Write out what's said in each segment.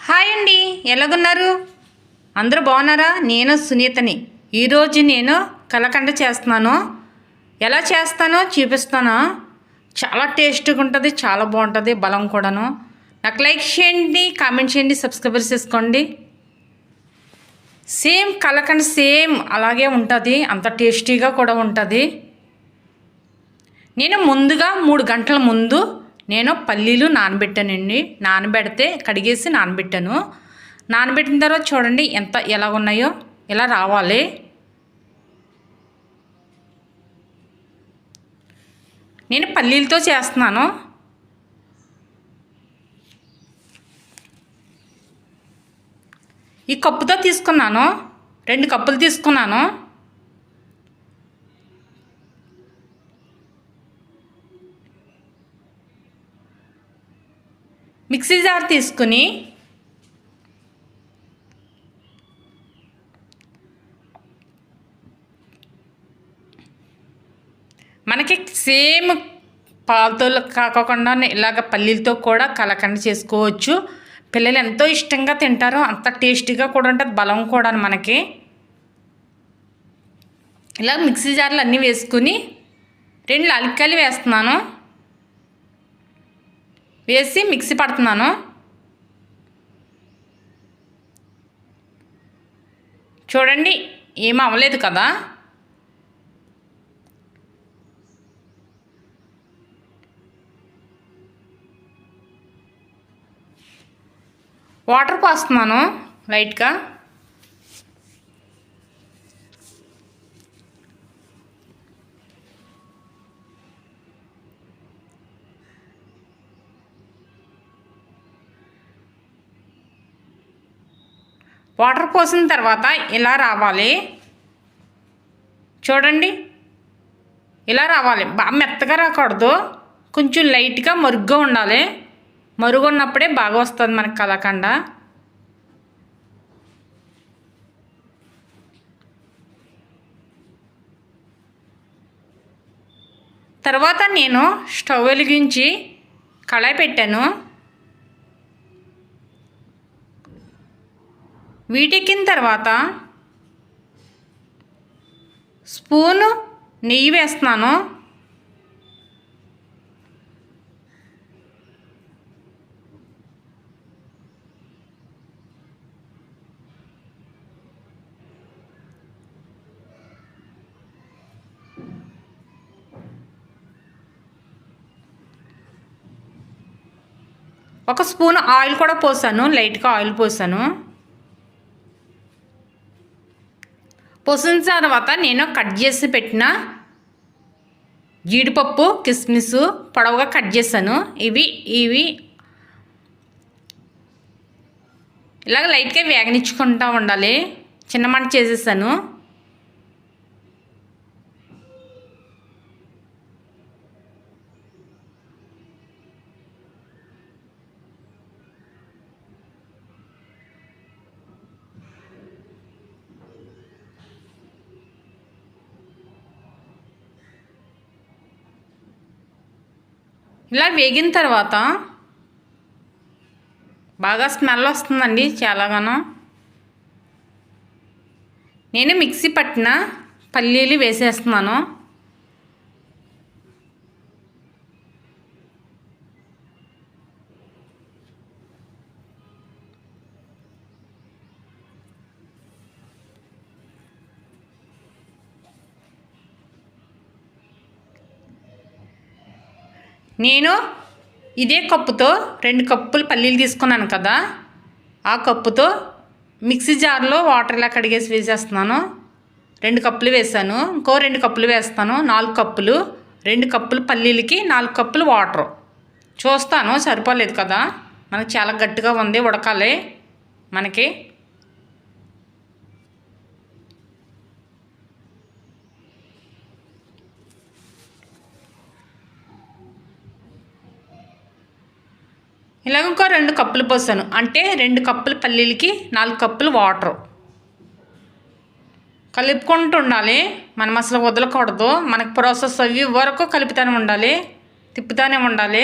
Hi అండి, ఎలాగున్నారు? అందరూ బాగున్నారా? నేను సునీతని. ఈరోజు నేను కలకండ చేస్తున్నాను. ఎలా చేస్తానో చూపిస్తాను. చాలా టేస్ట్గా ఉంటుంది, చాలా బాగుంటుంది, బలం కూడాను. నాకు లైక్ చేయండి, కామెంట్ చేయండి, సబ్స్క్రైబర్ చేసుకోండి. సేమ్ కలకండ సేమ్ అలాగే ఉంటుంది, అంత టేస్టీగా కూడా ఉంటుంది. నేను ముందుగా 3 గంటల ముందు నేను పల్లీలు నానబెట్టానండి. నానబెడితే కడిగేసి నానబెట్టాను. నానబెట్టిన తర్వాత చూడండి ఎలా ఉన్నాయో, ఇలా రావాలి. నేను పల్లీలతో చేస్తున్నాను. ఈ కప్పుతో తీసుకున్నాను, 2 కప్పులు తీసుకున్నాను. మిక్సీ జార్ తీసుకుని మనకి సేమ్ పాలతో కాకుండా ఇలాగ పల్లీలతో కూడా కలకండ చేసుకోవచ్చు. పిల్లలు ఎంతో ఇష్టంగా తింటారు, అంత టేస్టీగా కూడా ఉంటుంది, బలం కూడా మనకి. ఇలా మిక్సీ జార్లు అన్నీ వేసుకుని 2 యాలక్కాయలు వేస్తున్నాను. వేసి మిక్సీ పడుతున్నాను. చూడండి, ఏం అవ్వలేదు కదా. వాటర్ పోస్తున్నాను లైట్గా. వాటర్ పోసిన తర్వాత ఇలా రావాలి. చూడండి, ఇలా రావాలి. బాగా మెత్తగా రాకూడదు, కొంచెం లైట్గా మరుగుగా ఉండాలి. మరుగు ఉన్నప్పుడే బాగా వస్తుంది మనకి కలకండ. తర్వాత నేను స్టవ్ వెలిగించి కళాయి పెట్టాను. వీటెక్కిన తర్వాత స్పూను నెయ్యి వేస్తున్నాను. ఒక స్పూన్ ఆయిల్ కూడా పోసాను, లైట్గా ఆయిల్ పోసాను. పోసిన తర్వాత నేను కట్ చేసి పెట్టిన జీడిపప్పు, కిస్మిస్ పొడవుగా కట్ చేశాను. ఇవి ఇలాగ లైట్గా వేగనిచ్చుకుంటూ ఉండాలి. చిన్న మంట చేసేసాను. ఇలా వేగిన తర్వాత బాగా స్మెల్ వస్తుందండి చాలాగాను. నేను మిక్సీ పట్టిన పల్లీలు వేసేస్తున్నాను. నేను ఇదే కప్పుతో 2 కప్పులు పల్లీలు తీసుకున్నాను కదా, ఆ కప్పుతో మిక్సీ జార్లో వాటర్ ఇలా కడిగేసి వేసేస్తున్నాను. 2 కప్పులు వేసాను, ఇంకో 2 కప్పులు వేస్తాను. 4 కప్పులు. 2 కప్పులు పల్లీలకి 4 కప్పులు వాటరు. చూస్తాను సరిపోలేదు కదా, మనకి చాలా గట్టిగా ఉంది, ఉడకాలి మనకి. ఇలాగ ఇంకో 2 కప్పులు పోసాను, అంటే 2 కప్పులు పల్లీలకి 4 కప్పులు వాటరు. కలుపుకుంటూ ఉండాలి, మనం అసలు వదలకూడదు. మనకు ప్రాసెస్ అవి వరకు కలుపుతూనే ఉండాలి, తిప్పుతూనే ఉండాలి,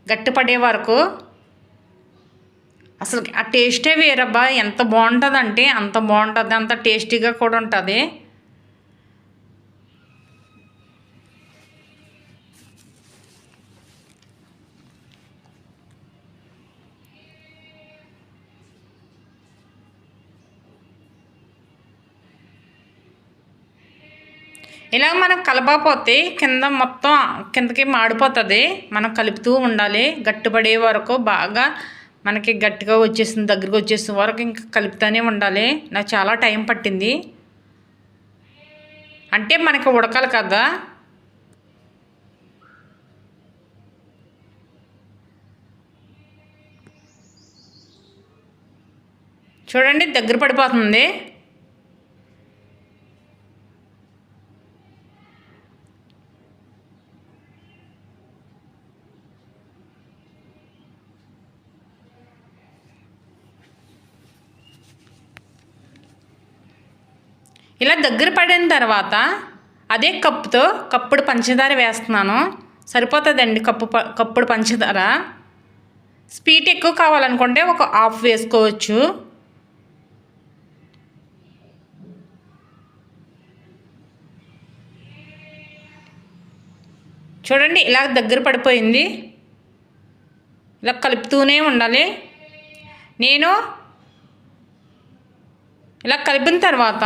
గట్టిపడే వరకు. అసలు ఆ టేస్టే వేరబ్బా, ఎంత బాగుంటుందంటే అంత బాగుంటుంది, అంత టేస్టీగా కూడా ఉంటుంది. ఇలా మనం కలపకపోతే కింద మొత్తం కిందకి మాడిపోతుంది. మనం కలుపుతూ ఉండాలి గట్టిపడే వరకు. బాగా మనకి గట్టిగా వచ్చేసింది, దగ్గరికి వచ్చేసిన వరకు ఇంకా కలుపుతూనే ఉండాలి. నాకు చాలా టైం పట్టింది, అంటే మనకి ఉడకాలి కదా. చూడండి దగ్గర పడిపోతుంది. ఇలా దగ్గర పడిన తర్వాత అదే కప్పుతో కప్పుడు పంచదార వేస్తున్నాను. సరిపోతుందండి కప్పుడు పంచదార. స్వీట్ ఎక్కువ కావాలనుకుంటే ఒక హాఫ్ వేసుకోవచ్చు. చూడండి ఇలా దగ్గర పడిపోయింది. ఇలా కలుపుతూనే ఉండాలి. నేను ఇలా కలిపిన తర్వాత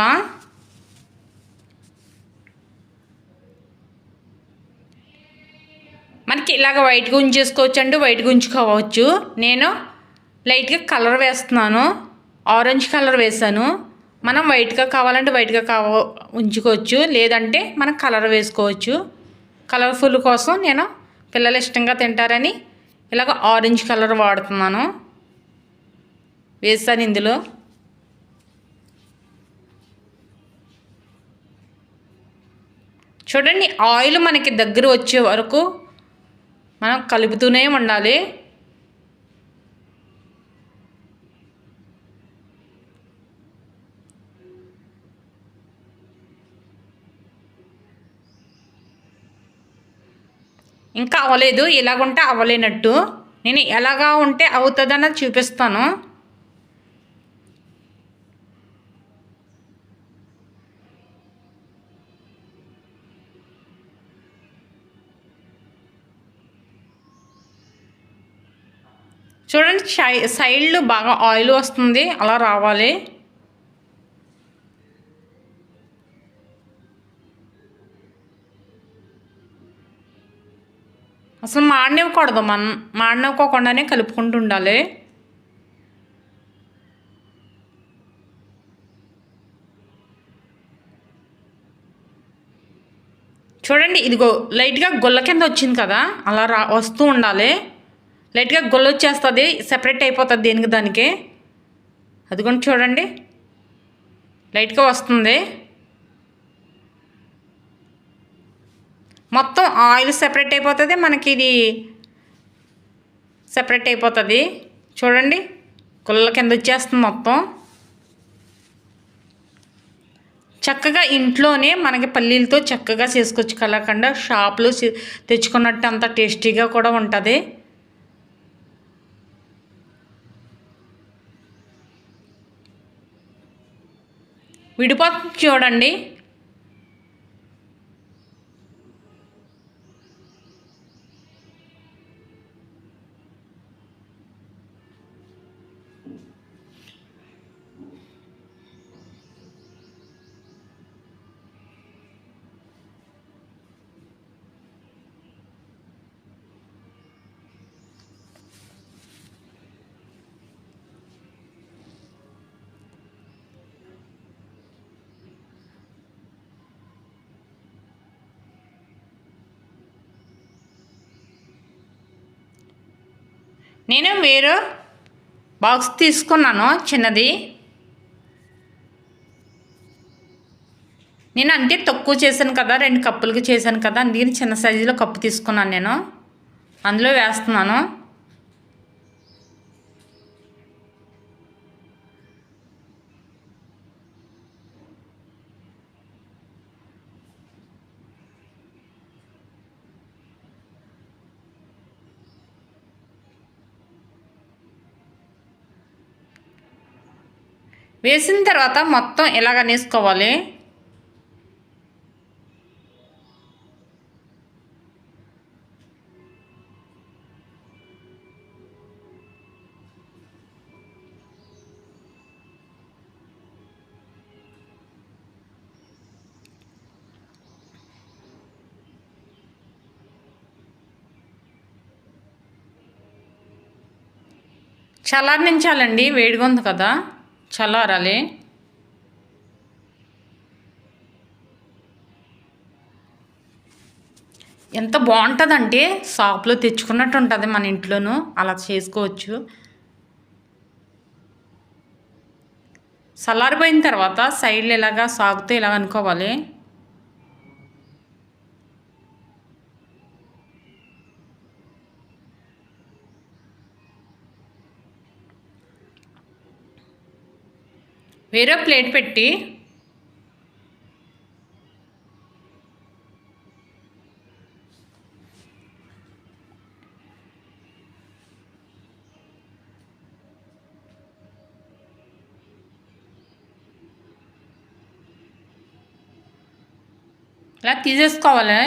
మనకి ఇలాగ వైట్గా ఉంచేసుకోవచ్చు అండి, వైట్గా ఉంచుకోవచ్చు. నేను లైట్గా కలర్ వేస్తున్నాను, ఆరెంజ్ కలర్ వేసాను. మనం వైట్గా కావాలంటే వైట్గా ఉంచుకోవచ్చు, లేదంటే మనం కలర్ వేసుకోవచ్చు. కలర్ఫుల్ కోసం నేను పిల్లలు ఇష్టంగా తింటారని ఇలాగ ఆరెంజ్ కలర్ వాడుతున్నాను, వేసాను ఇందులో. చూడండి ఆయిల్ మనకి దగ్గర వచ్చే వరకు మనం కలుపుతూనే ఉండాలి. ఇంకా అవ్వలేదు, ఇలాగుంటే అవ్వలేనట్టు. నేను ఎలాగా ఉంటే అవుతుందన్నది చూపిస్తాను. చూడండి సైడ్లు బాగా ఆయిల్ వస్తుంది, అలా రావాలి. అసలు మాడనివ్వకూడదు, మాడనివ్వకుండానే కలుపుకుంటూ ఉండాలి. చూడండి ఇదిగో లైట్గా గొల్ల కింద వచ్చింది కదా, అలా వస్తూ ఉండాలి. లైట్గా గొల్ల వచ్చేస్తుంది, సెపరేట్ అయిపోతుంది దేనికి దానికి. అదిగోండి చూడండి లైట్గా వస్తుంది. మొత్తం ఆయిల్ సెపరేట్ అయిపోతుంది, మనకి ఇది సెపరేట్ అయిపోతుంది. చూడండి గొల్ల కింద వచ్చేస్తుంది మొత్తం. చక్కగా ఇంట్లోనే మనకి పల్లీలతో చక్కగా చేసుకోవచ్చు కలాకండ. షాప్లో తెచ్చుకున్నట్టు అంత టేస్టీగా కూడా ఉంటుంది. విడిపోతుంది చూడండి. నేను వేరే బాక్స్ తీసుకున్నాను చిన్నది. నేను అంటే తక్కువ చేశాను కదా, 2 కప్పులకి చేశాను కదా, అందుకని చిన్న సైజులో కప్పు తీసుకున్నాను. నేను అందులో వేస్తున్నాను. వేసిన తర్వాత మొత్తం ఇలాగ అనేసుకోవాలి. చల్లారనించాలండి, వేడిగా ఉంది కదా, చల్లారాలి. ఎంత బాగుంటుందంటే షాప్లో తెచ్చుకున్నట్టు ఉంటుంది, మన ఇంట్లోనూ అలా చేసుకోవచ్చు. చల్లారిపోయిన తర్వాత సైడ్లు ఇలాగా సాగుతూ ఇలాగ అనుకోవాలి. వేరే ప్లేట్ పెట్టి ఇలా తీసేసుకోవాలి.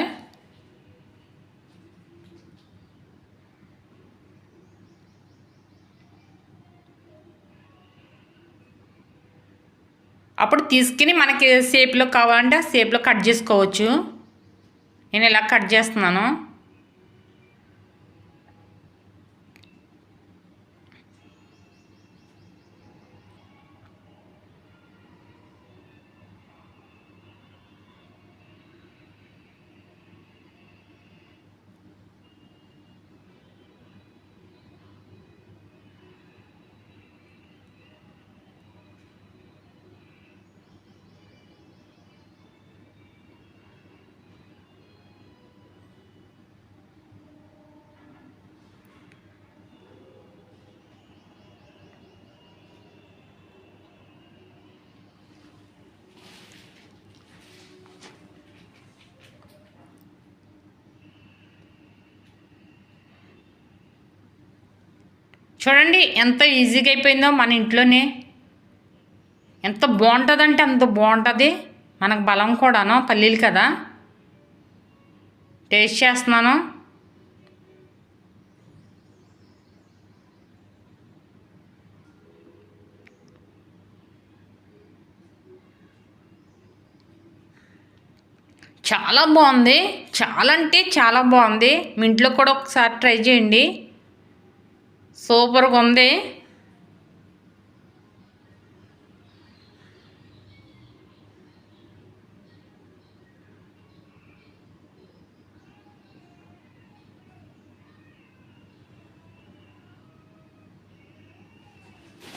అప్పుడు తీసుకుని మనకి షేప్లో కావాలంటే ఆ షేప్లో కట్ చేసుకోవచ్చు. నేను ఇలా కట్ చేస్తున్నాను. చూడండి ఎంత ఈజీగా అయిపోయిందో, మన ఇంట్లోనే ఎంత బాగుంటుందంటే అంత బాగుంటుంది. మనకు బలం కూడాను, పల్లీలు కదా. టేస్ట్ చేస్తున్నాను. చాలా బాగుంది, చాలా అంటే చాలా బాగుంది. మీ ఇంట్లో కూడా ఒకసారి ట్రై చేయండి. సూపర్గా ఉంది.